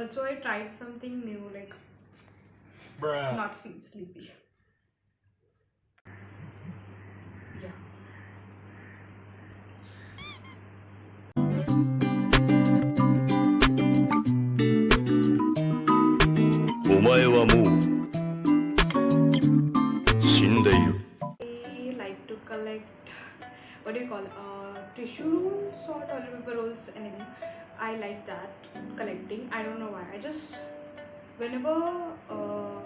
Also, I tried something new, like not feel sleepy. Yeah. お前はもう死んでいる。I like to collect, what do you call, tissue rolls or toilet paper rolls, anything. I like that collecting. I don't know why. I just, whenever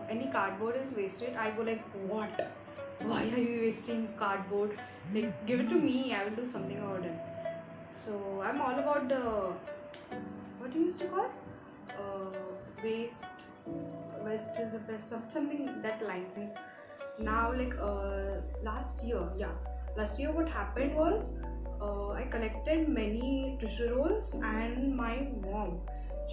any cardboard is wasted, I go like, what? Why are you wasting cardboard? Like, give it to me. I will do something about it. So I'm all about the, what do you used to call? Waste. Waste is the best. Something that line. Now, like last year, last year what happened was I collected many tissue rolls, and my mom,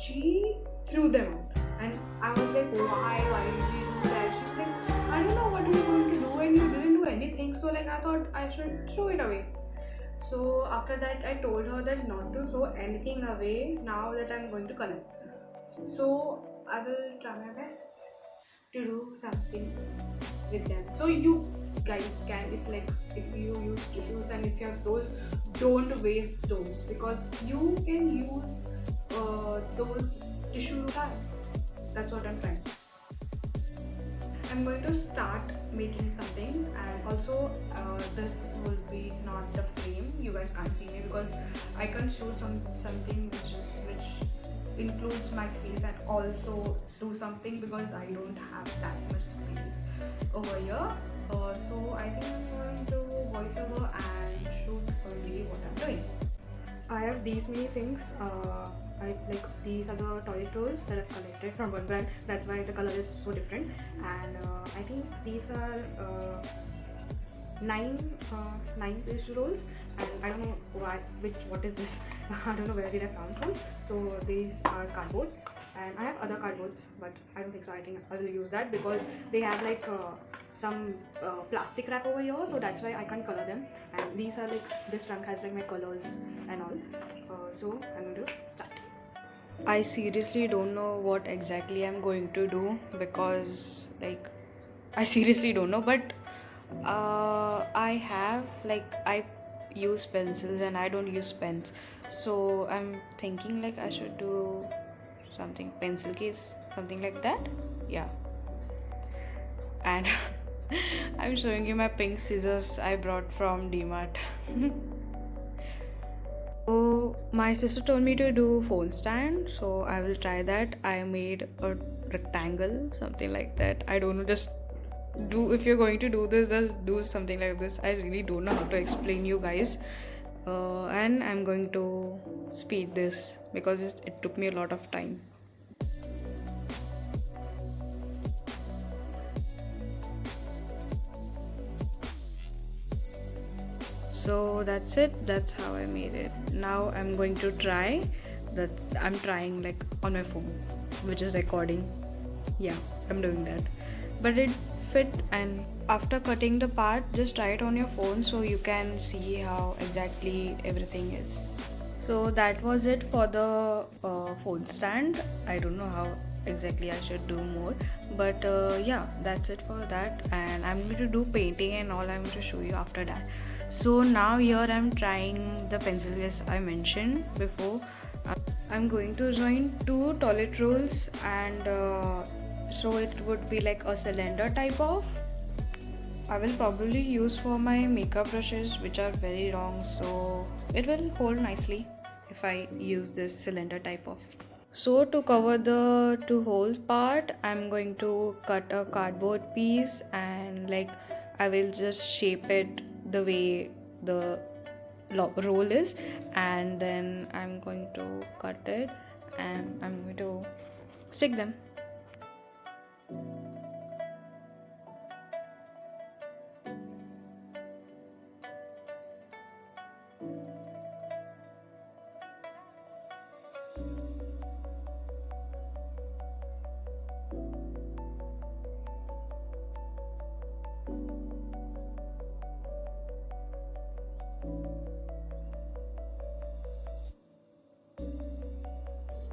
she threw them out, and I was like, why did you do that? She's like, I don't know what you were going to do, and you didn't do anything, so like I thought I should throw it away. So after that I told her that not to throw anything away now that I'm going to collect. So I will try my best to do something with them. So you guys can, if you use tissues and if you have those, don't waste those, because you can use those tissue time. That's what I'm trying. I'm going to start making something, and also this will be not the frame. You guys can't see me because I can shoot something which includes my face, and also do something because I don't have that much space over here. So I think I'm going to voice over and shoot only what I'm doing. I have these many things. These are the toilet rolls that I've collected from one brand. That's why the color is so different. And I think these are nine tissue rolls, and I don't know what is this. I don't know where did I found from. So these are cardboards, and I have other cardboards, but I don't think so. I think I will use that because they have like some plastic wrap over here, so that's why I can't color them. And these are like, this trunk has like my colors and all. So I'm going to start. I seriously don't know what exactly I'm going to do, because like I seriously don't know, but I use pencils and I don't use pens, so I'm thinking like I should do something pencil case, something like that. Yeah. And I'm showing you my pink scissors I brought from DMart. So my sister told me to do phone stand, so I will try that. I made a rectangle, something like that. I don't know, just do, if you're going to do this, just do something like this. I really don't know how to explain you guys. And I'm going to speed this because it took me a lot of time. So that's it, that's how I made it. Now I'm going to try that. I'm trying like on my phone, which is recording. Yeah, I'm doing that, but it fit. And after cutting the part, just try it on your phone so you can see how exactly everything is. So that was it for the phone stand. I don't know how exactly I should do more, but yeah, that's it for that. And I'm going to do painting and all. I'm going to show you after that. So now here I'm trying the pencil case I mentioned before. I'm going to join two toilet rolls, and so it would be like a cylinder type of. I will probably use for my makeup brushes, which are very long, so it will hold nicely if I use this cylinder type of. So to cover the two holes part, I'm going to cut a cardboard piece, and like I will just shape it the way the roll is, and then I'm going to cut it and I'm going to stick them.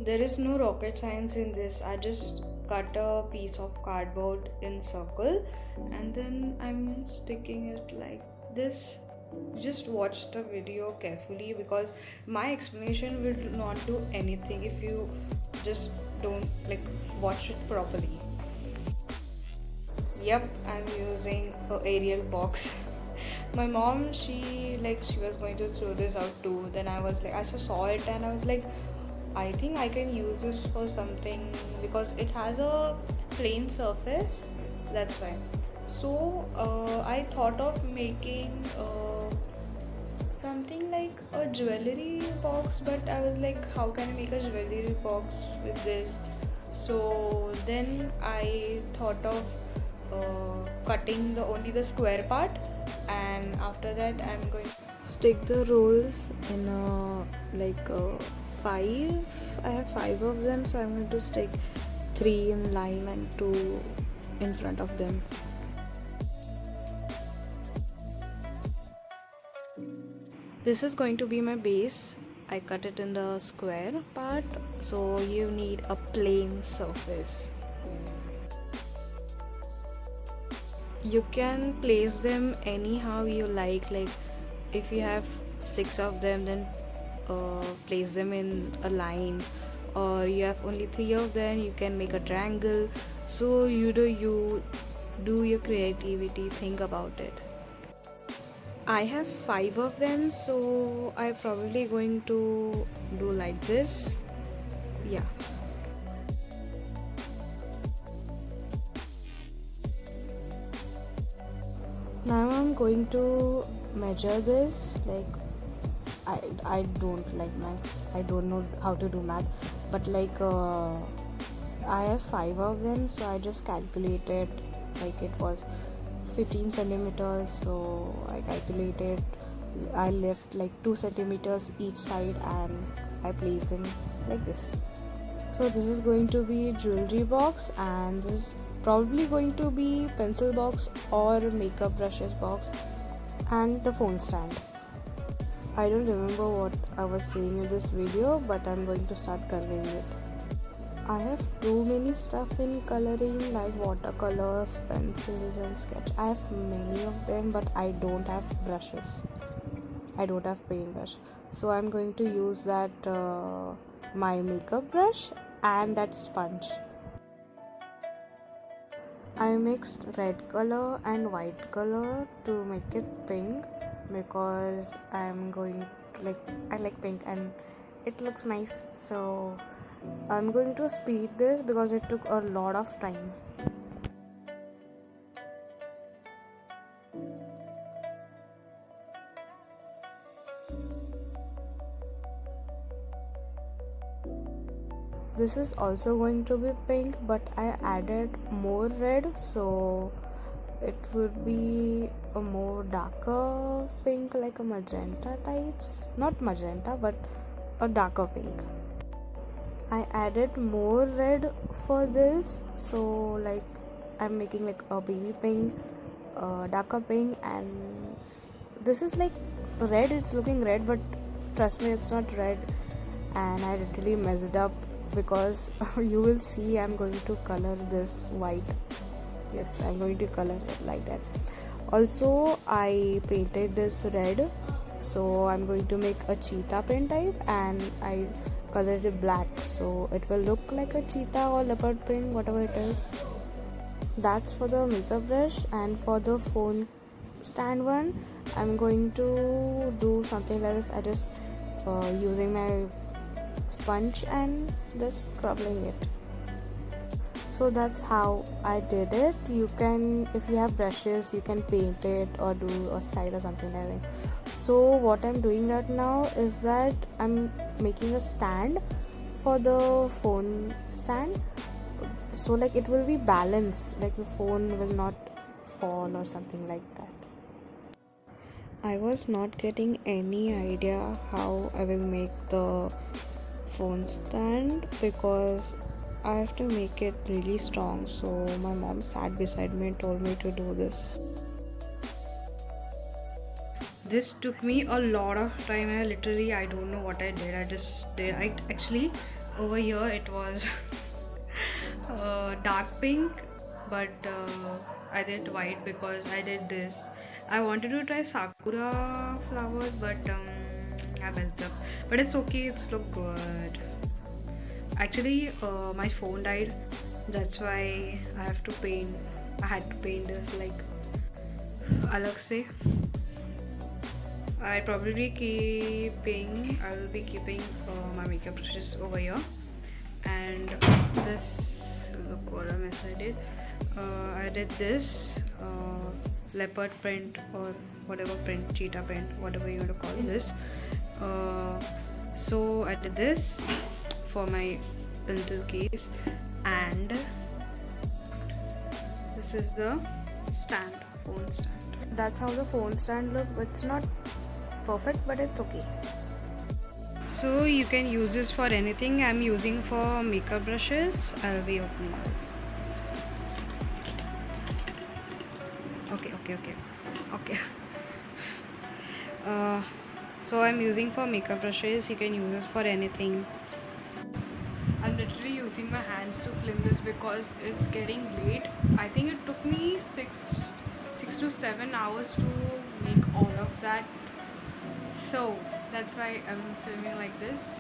There is no rocket science in this. I just cut a piece of cardboard in circle and then I'm sticking it like this. Just watch the video carefully because my explanation will not do anything if you just don't like watch it properly. Yep, I'm using a Ariel box. My mom, she was going to throw this out too. Then I was like, I just saw it and I was like, I think I can use this for something because it has a plain surface. That's why. So I thought of making something like a jewelry box, but I was like, how can I make a jewelry box with this? So then I thought of cutting only the square part, and after that I'm going to stick the rolls in five. I have 5 of them, so I'm going to stick 3 in line and 2 in front of them. This is going to be my base. I cut it in the square part, so you need a plain surface. You can place them anyhow you like if you have 6 of them, then place them in a line, or you have only 3 of them, you can make a triangle. So you do your creativity, think about it. I have 5 of them, so I'm probably going to do like this. Yeah. Now I'm going to measure this. I don't like maths. I don't know how to do math, but I have 5 of them, so I just calculated it was 15 centimeters. So I calculated. I left 2 centimeters each side, and I placed them like this. So this is going to be jewelry box, and this is probably going to be pencil box or makeup brushes box, and the phone stand. I don't remember what I was saying in this video, but I'm going to start coloring it. I have too many stuff in coloring, like watercolors, pencils and sketch. I have many of them, but I don't have brushes. I don't have paintbrush, so I'm going to use that my makeup brush and that sponge. I mixed red color and white color to make it pink because I'm going to I like pink and it looks nice. So I'm going to speed this because it took a lot of time. This is also going to be pink, but I added more red, so it would be a more darker pink, like a magenta types. Not magenta, but a darker pink. I added more red for this, so I'm making a baby pink, darker pink, and this is red. It's looking red, but trust me, it's not red, and I literally messed up because you will see I'm going to color this white. Yes, I'm going to color it like that. Also, I painted this red, so I'm going to make a cheetah print type, and I colored it black, so it will look like a cheetah or leopard print, whatever it is. That's for the makeup brush. And for the phone stand one, I'm going to do something like this. I just using my sponge and just scrubbing it. So that's how I did it. You can, if you have brushes, you can paint it or do a style or something like that. So what I'm doing right now is that I'm making a stand for the phone stand, so it will be balanced, the phone will not fall or something like that. I was not getting any idea how I will make the phone stand because I have to make it really strong. So my mom sat beside me and told me to do this. This took me a lot of time. I don't know what I did. I actually Over here it was dark pink, but I did white because I did this. I wanted to try sakura flowers, but I messed up. But it's okay, it's look good. Actually, my phone died. That's why I have to paint. I had to paint this like alag se. I will be keeping my makeup brushes over here, and this, look what a mess I did. I did this leopard print or whatever print, cheetah print, whatever you want to call this. So I did this for my pencil case, and this is the stand, phone stand. That's how the phone stand looks. It's not perfect, but it's okay. So you can use this for anything. I'm using for makeup brushes. I'll be opening. Okay. So I'm using for makeup brushes. You can use this for anything. I'm literally using my hands to film this because it's getting late. I think it took me 6 to 7 hours to make all of that. So that's why I'm filming like this.